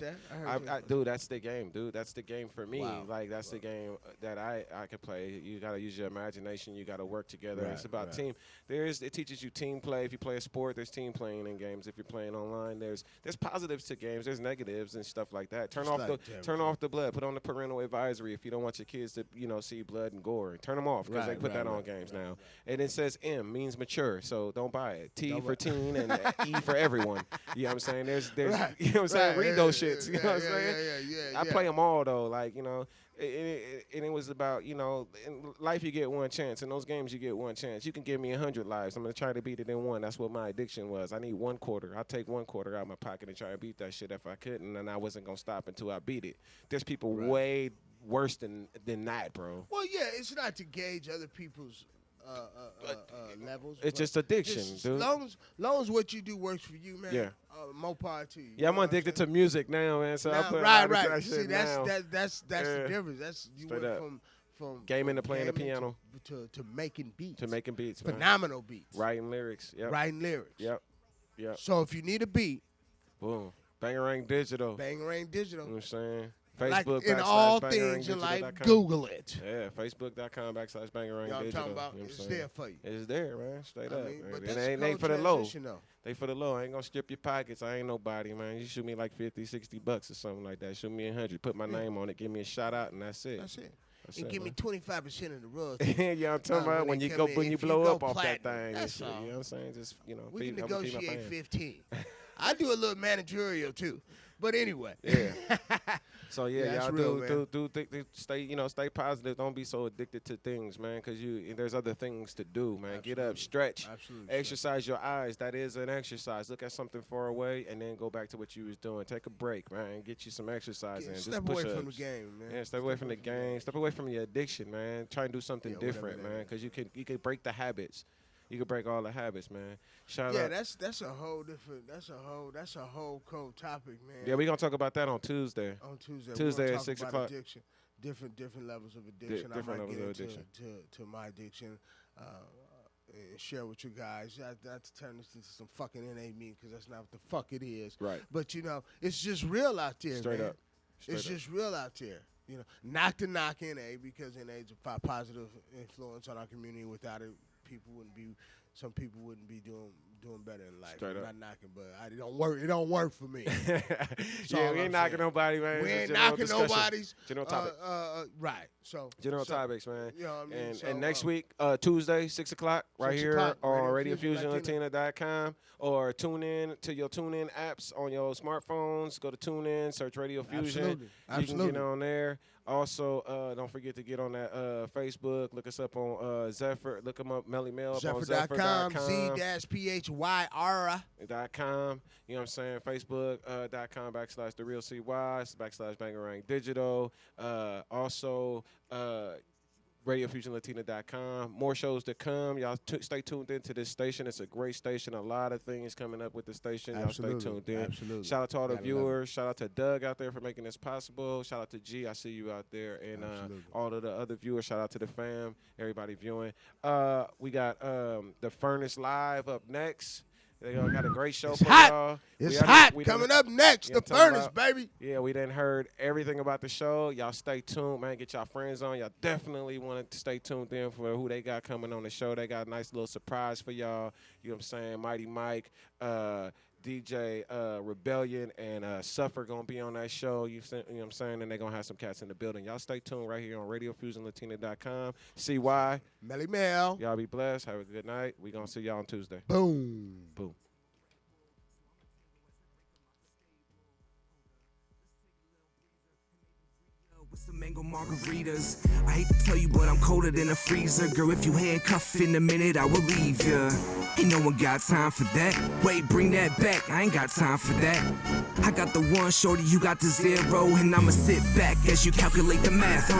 that. Dude, that's the game, dude. That's the game for me. Wow. Like that's the game that I can play. You got to use your imagination. You got to work together. Right, It's about right. team. It teaches you team play. If you play a sport, there's team playing in games. If you're playing online, there's positives to games. There's negatives and stuff like that. Turn Just off like the blood. Put on the parental advisory if you don't want your kids to see blood and gore. Turn them off because they put that on games now. And it says M means mature, so don't buy it. T for teen and E for everyone. You know what I'm saying? There's Right, you know what I'm saying? right, Read those shits. You know what I'm yeah, saying? yeah, I play them all though, like and it was about in life you get one chance. In those games you get one chance. You can give me 100 lives. I'm gonna try to beat it in one. That's what my addiction was. I need 1 quarter. I'll take 1 quarter out of my pocket and try to beat that shit if I couldn't, and I wasn't gonna stop until I beat it. There's people way worse than that, bro. Well, yeah, it's not to gauge other people's levels. It's but just addiction, dude. Long as what you do works for you, man. Yeah. More power to you. Yeah, I'm addicted to music now, man. So I play a lot of that shit See, that's now. that's the Yeah. difference. That's you Straight went up. from Gaming to playing the gaming piano. to making beats. To making beats, man. phenomenal beats. Writing lyrics. Yep. Writing lyrics. Yep. Yep. So if you need a beat, Boom. Bangarang Digital. Bangarang Digital. You know what I'm saying? Like Facebook in all /bangarangdigital.com. things in life, Google it. Yeah, Facebook.com/bangarang You know what I'm digital. talking about? You know what I'm It's saying? there for you. It's there, man. Straight I up. mean, man. but And that's they a ain't for the cold low. transition, though. They for the low. I ain't gonna strip your pockets. I ain't nobody, man. You shoot me like 50, 60 bucks or something like that. Shoot me 100. Put my name on it. Give me a shout out, and that's it. That's it. That's And it, give me man. 25% of the royalty. Yeah, I'm talking about when they you come go in. when you If you blow go up off that platinum, thing and that's shit. all. You know what I'm saying? Just We can I'm gonna feed my negotiate fans. 15. I do a little managerial too, but anyway. Yeah. So Yeah, yeah, that's y'all real, man. stay positive. Don't be so addicted to things, man, because there's other things to do, man. Get up, Absolutely. stretch, Absolutely. exercise your eyes. That is an exercise. Look at something far away and then go back to what you was doing. Take a break, man. Get you some exercise in. Step Just away push from the ups. game, man. Yeah, step away from the game. Step away from your addiction, man. Try and do something Yeah, whatever different, that man, is. because you can break the habits. You can break all the habits, man. Shout Yeah, out. that's a whole different. That's a whole cold topic, man. Yeah, we gonna talk about that on Tuesday. On Tuesday. Tuesday we're gonna at talk 6 about o'clock. Addiction, different levels of addiction. different I might levels get of into addiction. to my addiction. and share with you guys. Not to turn this into some fucking NA meeting because that's not what the fuck it is. Right. But, you know, it's just real out there, Straight man. up. It's just real out there. You know, not to knock NA because NA is a positive influence on our community. Without it, some people wouldn't be doing better in life. Straight I'm up. not knocking, but it don't work. It don't work for me. Yeah, we ain't knocking nobody, man. We It's ain't a general knocking discussion. nobody's. General topic. Right. So General topics, man. You know what I mean? And next week, Tuesday, 6 o'clock, right 6 here o'clock, on Radio Fusion RadioFusionLatina.com, or tune in to your TuneIn apps on your smartphones. Go to TuneIn, search Radio Fusion. Absolutely. You can get on there. Also, don't forget to get on that Facebook. Look us up on z-phyr. Look them up, Melle Mel, on z-phyr.com, z-phyr.com. z-phyr. You know what I'm saying? Facebook.com /DaRealCY /Bangarang Digital. Also, RadioFusionLatina.com. More shows to come. Y'all stay tuned into this station. It's a great station. A lot of things coming up with the station. Y'all stay tuned in. Absolutely. Shout out to all the viewers. Shout out to Doug out there for making this possible. Shout out to G. I see you out there. And all of the other viewers. Shout out to the fam. Everybody viewing. We got the Furnace Live up next. They got a great show for y'all. It's hot. Coming up next, the Furnace, baby. Yeah, we done heard everything about the show. Y'all stay tuned, man. Get y'all friends on. Y'all definitely want to stay tuned in for who they got coming on the show. They got a nice little surprise for y'all. You know what I'm saying? Mighty Mike, DJ Rebellion, and z-phyr going to be on that show. You know what I'm saying? And they're going to have some cats in the building. Y'all stay tuned right here on RadioFusionLatina.com. CY. Melle Mel. Y'all be blessed. Have a good night. We going to see y'all on Tuesday. Boom. Boom. With some mango margaritas. I hate to tell you, but I'm colder than a freezer. Girl, if you handcuff in a minute, I will leave ya. Ain't no one got time for that. Wait, bring that back. I ain't got time for that. I got the one, shorty, you got the zero, and I'ma sit back as you calculate the math.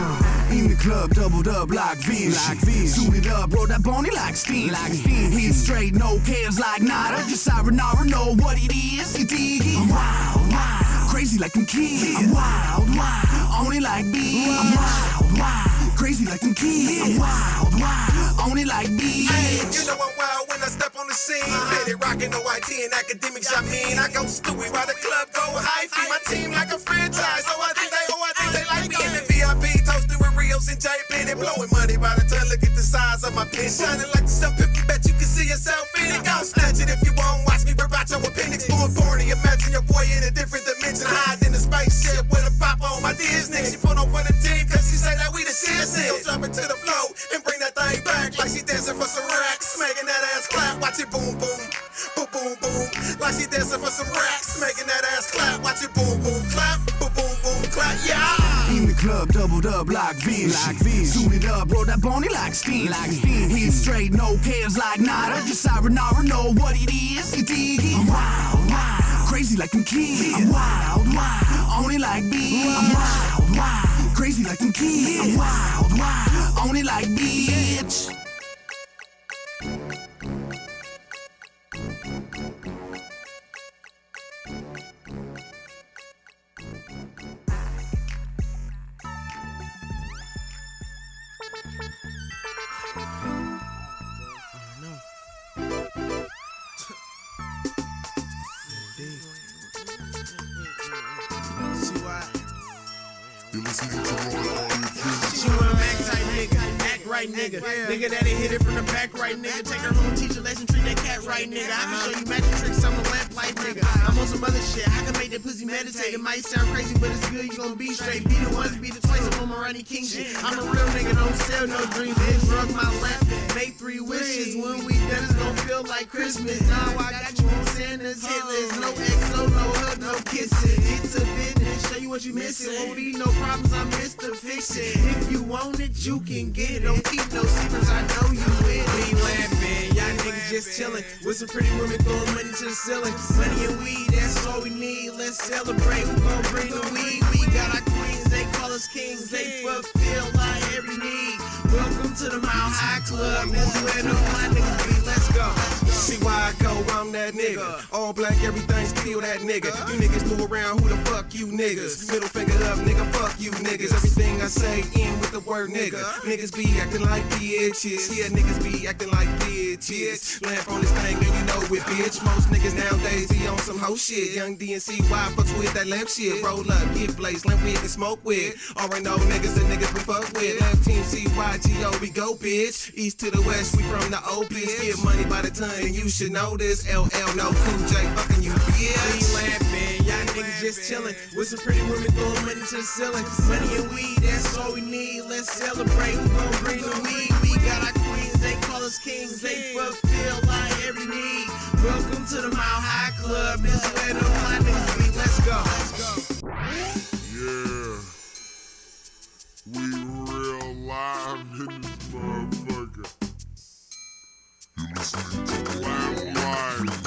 In the club, doubled up like Vinci. Suited up, roll that bony like Steve. He's straight, no cares like nada. Just sayonara, know what it is. You dig it? I'm wild, wild. Crazy like them kids. I'm wild, wild. Only like bees. I'm wild, wild. Crazy like them kids. I'm wild, wild. Only like bees. Hey, you know I'm wild when I step on the scene. Steady rocking no IT and academics, I mean. I go stupid while the club go high. Feed my team like a franchise. I think they like me in the VIP. Toasted with Rios and JP. They blowing money by the time. Look at the size of my pen. Shining like the sun. Bet you can see yourself in it. Go snatch it if you won't. Watch me rip out your appendix. Born corny. Imagine your boy in a different dimension. Hide in a spaceship with a pop on my Disney. She put on for the team cause she say that we the shit. Go jump into the flow and bring that thing back like she dancing for some racks. Making that ass clap. Watch it boom, boom. Boom, boom, boom. Like she dancing for some racks. Making that ass clap. Watch it boom, boom, clap. Boom, boom, boom, clap. Yeah. In the club, doubled up like Vinci. Suited up, roll that bony like Steve. He's straight, no cares like nada. Just sayonara, know what it is. You dig it? I'm wild, wild. Crazy like them kids. I'm wild, wild. Only like bees. I'm wild, wild. Crazy like them kids. I'm wild, wild. Only like bees. You're listening to Royal Audio Fusion. She want a back type nigga, act right nigga. Nigga that'll hit it from the back right nigga. Take her home, teach a lesson, treat that cat right nigga. I can show you magic tricks, I'm a lamp light nigga. I'm on some other shit, I can make that pussy meditate. It might sound crazy, but it's good, you gon' be straight. Be the ones, be the twice, I'm on Ronnie King shit. I'm a real nigga, don't sell no dreams. Bitch, rub my lap, make 3 wishes. When we done, it's gon' feel like Christmas. Now I got you on Santa's hit list. No XO, no hug, no kissing. It's a business, show you what you missing. Won't be no problems, I'm Mr. Fix It. If you want it, you can get it. Don't keep no secrets, I know you with it. We laughing, y'all niggas just chilling with some pretty women throwing money to the ceiling. Money and weed, that's all we need. Let's celebrate. Who gon' bring the weed? We got our queens, they call us kings. They fulfill our every need. Welcome to the Mile High Club. That's where the my niggas be. Let's go. See why I go, I'm that nigga. All black, everything, still that nigga. You niggas new around, who the fuck you niggas? Middle finger up, nigga, fuck you niggas. Everything I say in with the word nigga. Niggas be acting like bitches. Yeah, niggas be acting like bitches. Lamp on this thing, and you know it, bitch. Most niggas nowadays be on some hoe shit. Young DaRealCY fucks with that lamp shit. Roll up, get blaze, lamp wig and smoke with. Already know niggas the niggas we fuck with. Lamp team CYGO, we go, bitch. East to the west, we from the O, bitch. Get money by the ton, and you should know this. LL, no Cool J, fucking you, bitch. We laughing, y'all niggas just chillin' with some pretty women throwing money to the ceiling. Money and weed, that's all we need. Let's celebrate. We gon' bring the weed. We got our queens, they call us kings. They fulfill our every need. Welcome to the Mile High Club. This is where the fly niggas be. Let's go. Yeah. We real live in this motherfucker. You listening to Lamb Live.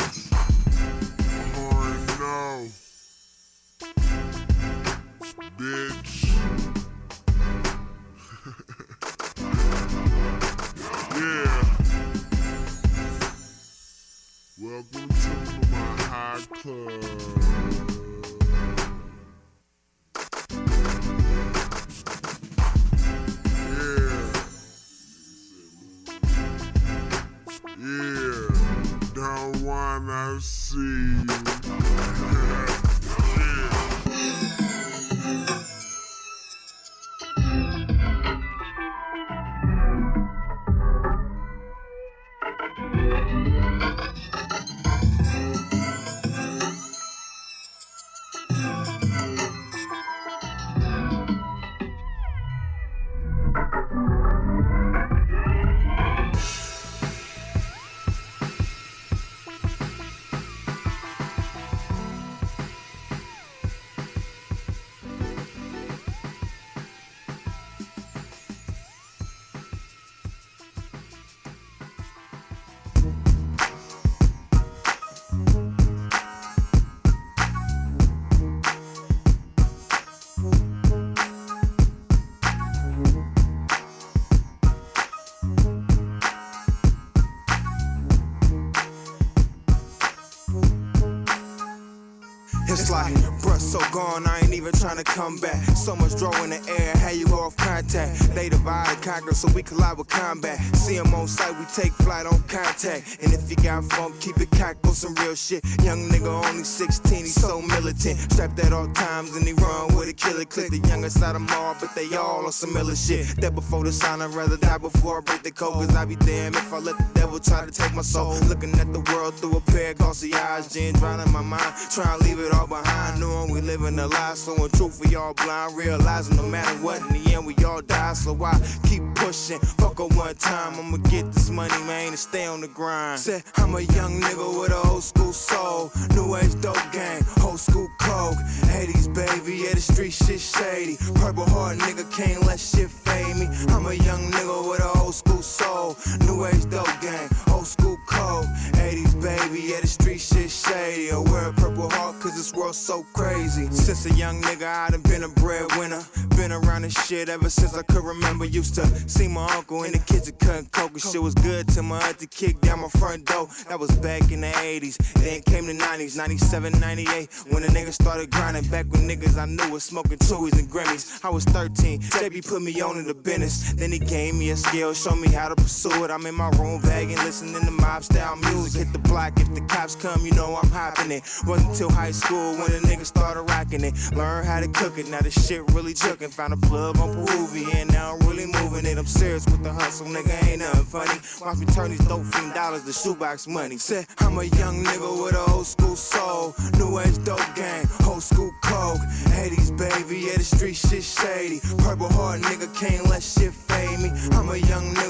Already know. Bitch. Yeah. Welcome to my high club. Yeah, don't wanna see you. It's like, bruh, so gone, I ain't even trying to come back. So much draw in the air, how you off contact. They divide and conquer, so we collide with combat. See them on sight, we take flight on contact. And if you got funk, keep it cocked on some real shit. Young nigga only 16, he's so militant. Strapped at all times and he run with a killer click. The youngest out of them all, but they all on some Miller shit. That before the sign, I'd rather die before I break the code. Cause I be damned if I let the devil try to take my soul. Looking at the world through a pair of glossy eyes. Gin drowning my mind, trying to leave it all behind. Knowing we living a lie, so in truth we all blind. Realizing no matter what, in the end we all die. So I keep pushing, fuck her one time. I'ma get this money, man, and stay on the grind. Said I'm a young nigga with a old school soul. New age dope gang, old school coke. 80s baby, yeah the street shit shady. Purple heart nigga can't let shit fade me. I'm a young nigga with a old school soul. New age dope gang, old school coke. 80s baby, yeah the street shit shady. I wear a purple heart cause this world's so crazy. Since a young nigga I done been a breadwinner. Been around this shit ever since I could remember. Used to see my uncle in the kitchen cutting coke and shit was good till my auntie kicked down my front door. That was back in the 80s. Then came the 90s, 97, 98. When the niggas started grinding. Back when niggas I knew was smoking Chewies and Grammys. I was 13, JB put me on in the business. Then he gave me a skill, showed me how to pursue it. I'm in my room bagging, listening to mob style music. Hit the block, if the cops come, you know I'm hopping it. Wasn't until high school when the niggas started rocking it. Learn how to cook it, now the shit really jookin'. Found a plug on Peruvian, now I'm really moving it. I'm serious with the hustle, nigga, ain't nothing funny. Watch me turn these dope fiend dollars to shoebox money. Said I'm a young nigga with a old school soul. New age dope gang, old school coke. 80s baby, yeah the street shit shady. Purple heart nigga can't let shit fade me. I'm a young nigga